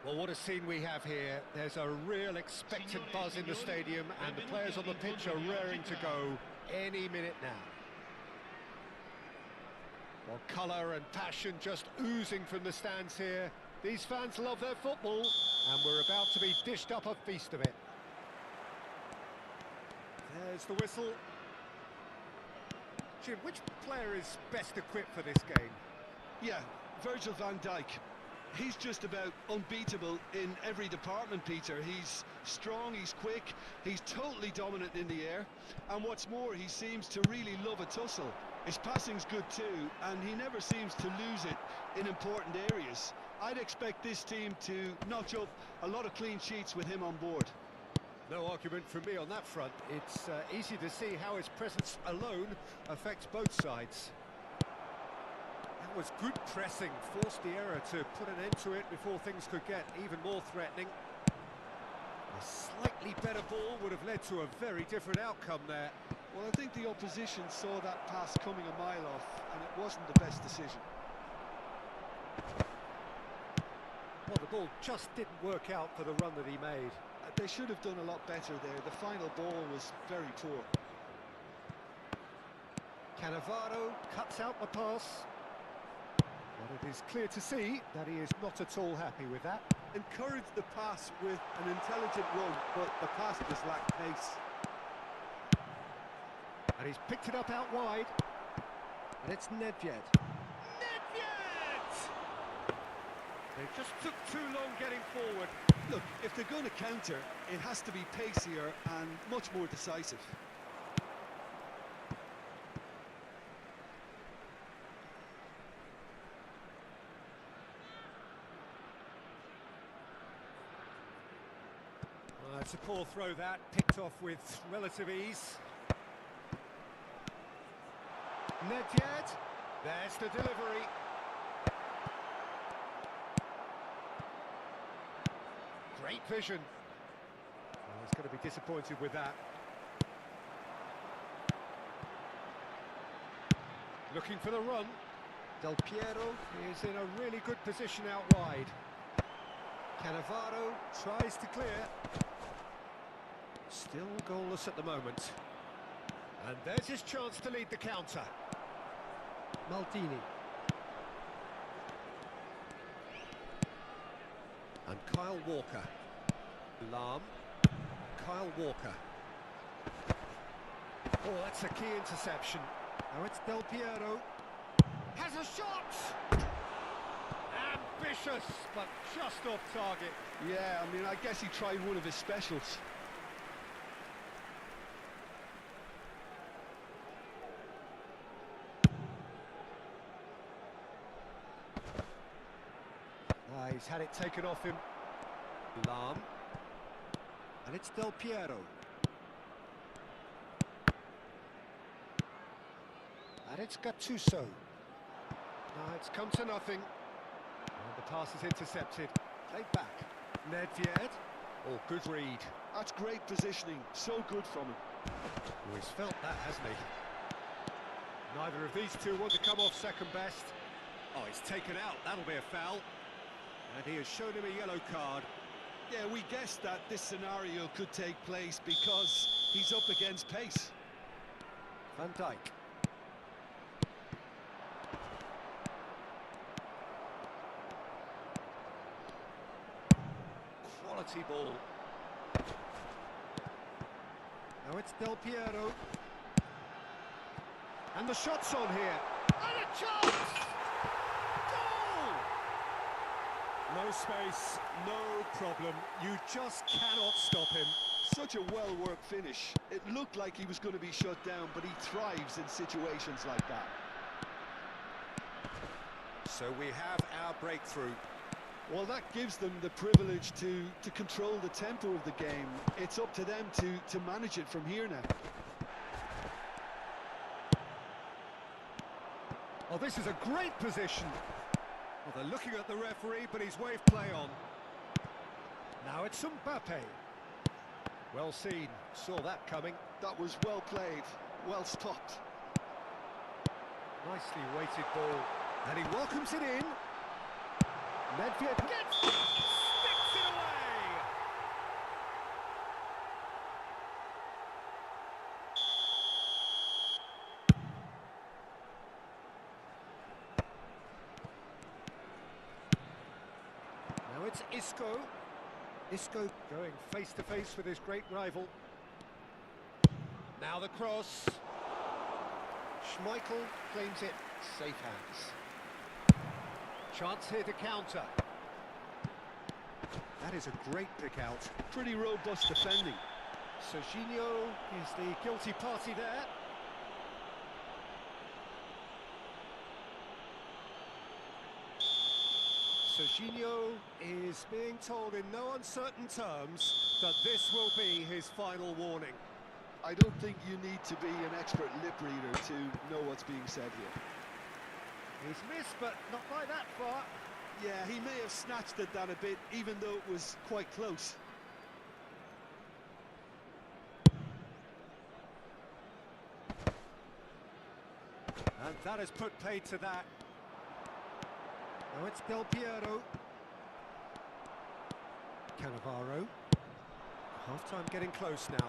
Well, what a scene we have here. There's a real expectant buzz in the stadium, and the players on the pitch are raring to go any minute now. Well, colour and passion just oozing from the stands here. These fans love their football, and we're about to be dished up a feast of it. There's the whistle. Jim, which player is best equipped for this game? Yeah, Virgil van Dijk. He's just about unbeatable in every department, Peter. He's strong, he's quick, he's totally dominant in the air, and what's more, he seems to really love a tussle. His passing's good too, and he never seems to lose it in important areas. I'd expect this team to notch up a lot of clean sheets with him on board. No argument from me on that front. It's easy to see how his presence alone affects both sides. That was good pressing, forced the error to put an end to it before things could get even more threatening. A slightly better ball would have led to a very different outcome there. Well, I think the opposition saw that pass coming a mile off, and it wasn't the best decision. Well, the ball just didn't work out for the run that he made. They should have done a lot better there. The final ball was very poor. Cannavaro cuts out the pass. But it is clear to see that he is not at all happy with that. Encouraged the pass with an intelligent run, but the pass just lacked pace. And he's picked it up out wide. And it's Nedved. They just took too long getting forward. Look, if they're going to counter, it has to be pacier and much more decisive. It's a poor throw that, picked off with relative ease. Nedved, there's the delivery. Great vision. Well, he's going to be disappointed with that. Looking for the run. Del Piero is in a really good position out wide. Cannavaro tries to clear. Still goalless at the moment. And there's his chance to lead the counter. Maldini. And Kyle Walker. Lahm. Kyle Walker. Oh, that's a key interception. Now it's Del Piero. Has a shot! Ambitious, but just off target. Yeah, I mean, I guess he tried one of his specials. He's had it taken off him. Lahm. And it's Del Piero. And it's Gattuso. Now it's come to nothing. And the pass is intercepted. Played back. Nedved. Oh, good read. That's great positioning. So good from him. Oh, he's felt that, hasn't he? Neither of these two want to come off second best. Oh, he's taken out. That'll be a foul. And he has shown him a yellow card. Yeah, we guessed that this scenario could take place because he's up against pace. Van Dijk. Quality ball. Now it's Del Piero. And the shot's on here. And a chance! No space, no problem. You just cannot stop him. Such a well-worked finish. It looked like he was going to be shut down, but he thrives in situations like that. So we have our breakthrough. Well, that gives them the privilege to control the tempo of the game. It's up to them to manage it from here now. Oh, this is a great position. Well, they're looking at the referee, but he's waved play on. Now it's Mbappe. Well seen, saw that coming. That was well played, well stopped. Nicely weighted ball. And he welcomes it in. Nedved gets... sticks it's Isco. Isco going face to face with his great rival. Now the cross. Schmeichel claims it. Safe hands. Chance here to counter. That is a great pick out. Pretty robust defending. Serginho is the guilty party there. Serginho is being told in no uncertain terms that this will be his final warning. I don't think you need to be an expert lip reader to know what's being said here. He's missed, but not by that far. Yeah, he may have snatched at that a bit, even though it was quite close. And that has put paid to that. Now it's Del Piero. Cannavaro. Half-time getting close now.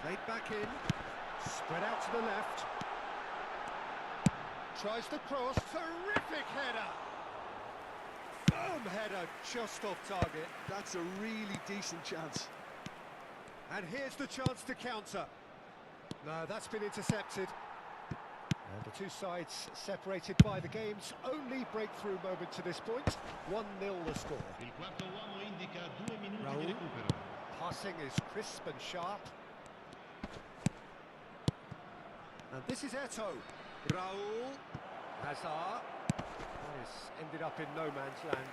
Played back in. Spread out to the left. Tries the cross. Terrific header. Firm header just off target. That's a really decent chance. And here's the chance to counter. No, that's been intercepted. And the two sides separated by the game's only breakthrough moment to this point. 1-0 the score. Raul. Passing is crisp and sharp. And this is Eto. Raul. Hazard. This ended up in no man's land.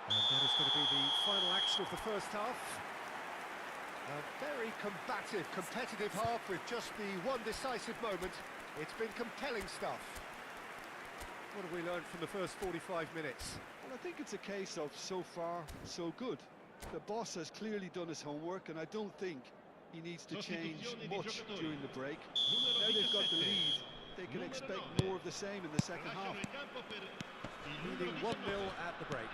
And that is going to be the final action of the first half. A very combative, competitive half with just the one decisive moment. It's been compelling stuff. What have we learned from the first 45 minutes? Well, I think it's a case of so far, so good. The boss has clearly done his homework, and I don't think he needs to change much during the break. Now they've got the lead, they can expect more of the same in the second half. Leading 1-0 at the break.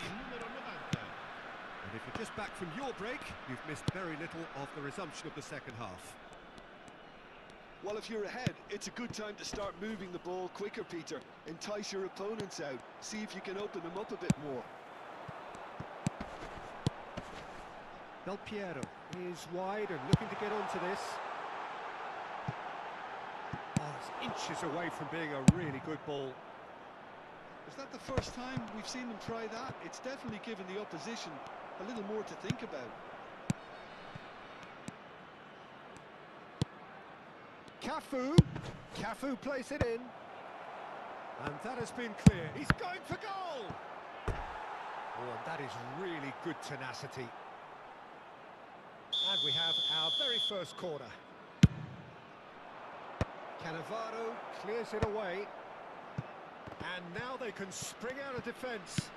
And if you're just back from your break, you've missed very little of the resumption of the second half. Well, if you're ahead, it's a good time to start moving the ball quicker, Peter. Entice your opponents out. See if you can open them up a bit more. Del Piero is wide and looking to get onto this. Oh, it's inches away from being a really good ball. Is that the first time we've seen them try that? It's definitely given the opposition a little more to think about. Cafu plays it in. And that has been clear. He's going for goal! Oh, and that is really good tenacity. And we have our very first corner. Cannavaro clears it away. And now they can spring out of defence.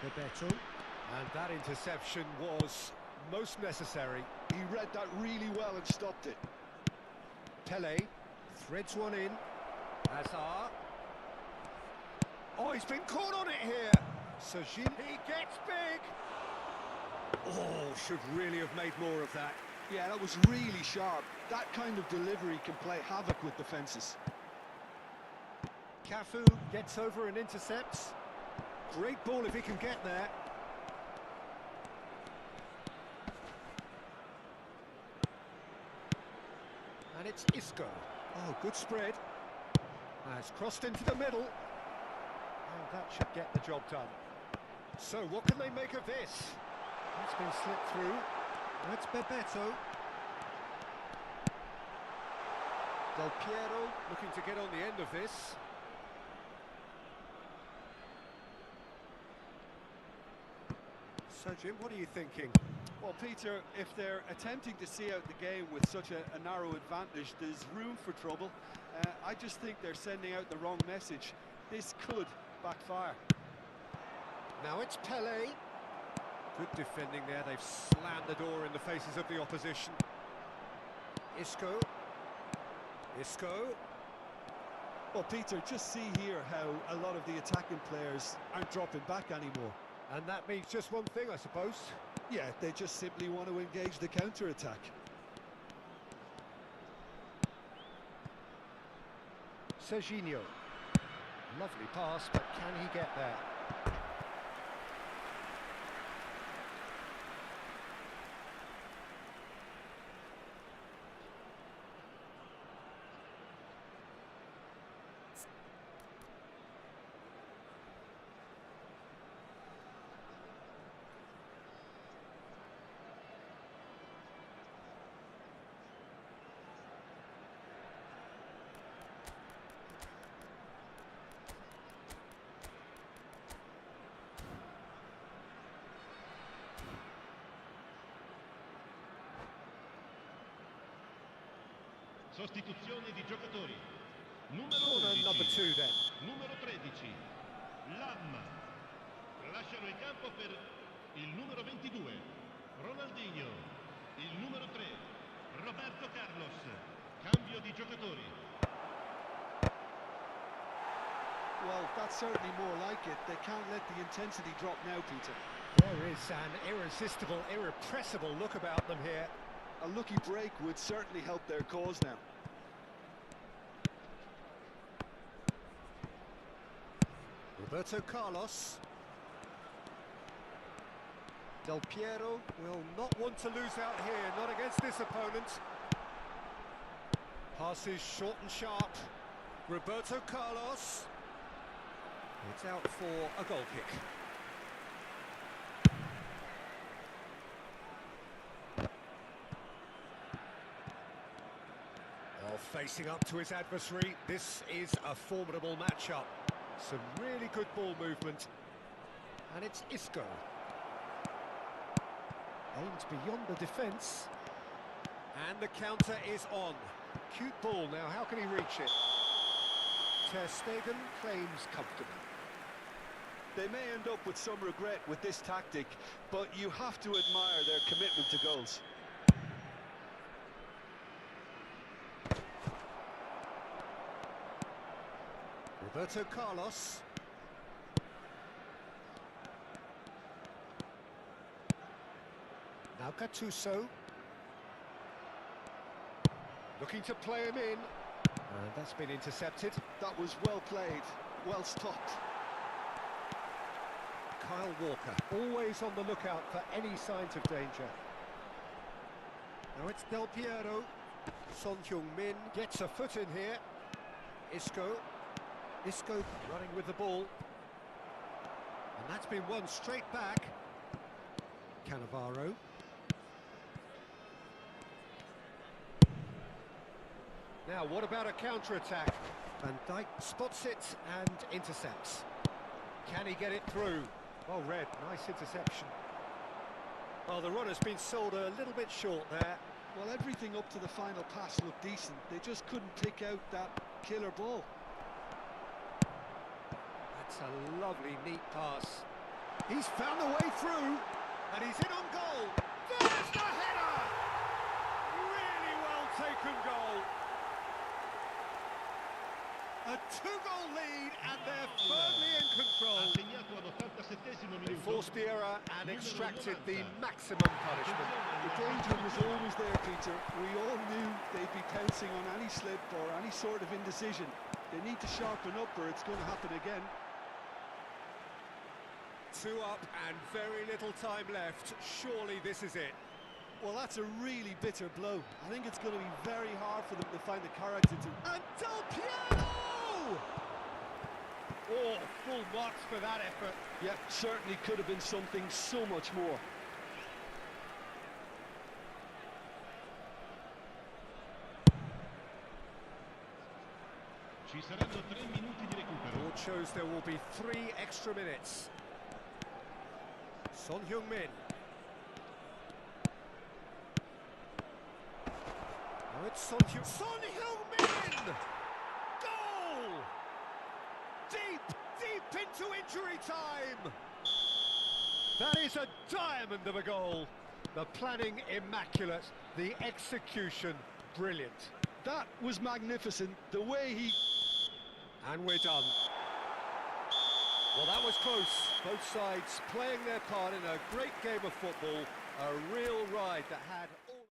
Bebeto. And that interception was most necessary. He read that really well and stopped it. Pele threads one in. Hazard. Oh, he's been caught on it here. Serginho, he gets big. Oh, should really have made more of that. Yeah, that was really sharp. That kind of delivery can play havoc with defences. Cafu gets over and intercepts. Great ball if he can get there. And it's Isco. Oh, good spread. It's crossed into the middle. And that should get the job done. So what can they make of this? That's been slipped through. That's Bebeto. Del Piero looking to get on the end of this. So Jim, what are you thinking? Well, Peter, if they're attempting to see out the game with such a narrow advantage, there's room for trouble. I just think they're sending out the wrong message. This could backfire. Now it's Pele. Good defending there. They've slammed the door in the faces of the opposition. Isco. Well, Peter, just see here how a lot of the attacking players aren't dropping back anymore. And that means just one thing, I suppose. Yeah, they just simply want to engage the counter-attack. Serginho. Lovely pass, but can he get there? Sostituzione di giocatori. Numero Corner 11. number 2 then. Numero 13. Lam. Lasciano il campo per il numero 22. Ronaldinho. Il numero 3. Roberto Carlos. Cambio di giocatori. Well, that's certainly more like it. They can't let the intensity drop now, Peter. There is an irresistible, irrepressible look about them here. A lucky break would certainly help their cause now. Roberto Carlos. Del Piero will not want to lose out here, not against this opponent. Passes short and sharp. Roberto Carlos. It's out for a goal kick. Facing up to his adversary, this is a formidable matchup. Some really good ball movement. And it's Isco. Aims beyond the defence. And the counter is on. Cute ball now, how can he reach it? Ter Stegen claims comfortably. They may end up with some regret with this tactic, but you have to admire their commitment to goals. Roberto Carlos. Now Gattuso. Looking to play him in. And that's been intercepted. That was well played, well stopped. Kyle Walker, always on the lookout for any signs of danger. Now it's Del Piero. Son Heung-min gets a foot in here. Isco. Isco running with the ball. And that's been won straight back. Cannavaro. Now, what about a counter-attack? Van Dijk spots it and intercepts. Can he get it through? Well read, nice interception. Well, the run has been sold a little bit short there. Well, everything up to the final pass looked decent. They just couldn't pick out that killer ball. That's a lovely, neat pass. He's found a way through, and he's in on goal. There's the header! Really well taken goal. A 2-goal lead, and they're firmly in control. They forced the error and extracted the maximum punishment. The danger was always there, Peter. We all knew they'd be pouncing on any slip or any sort of indecision. They need to sharpen up or it's going to happen again. 2 up and very little time left. Surely this is it. Well, that's a really bitter blow. I think it's going to be very hard for them to find the character to... And Del Piero! Oh, full marks for that effort. Yeah, certainly could have been something so much more. Ci saranno 3 minuti di recupero. Board shows there will be 3 extra minutes. Son Heung-min. Now it's Son Heung-min! Goal! Deep into injury time! That is a diamond of a goal. The planning immaculate, the execution brilliant. That was magnificent, the way he... And we're done. Well, that was close. Both sides playing their part in a great game of football. A real ride that had all...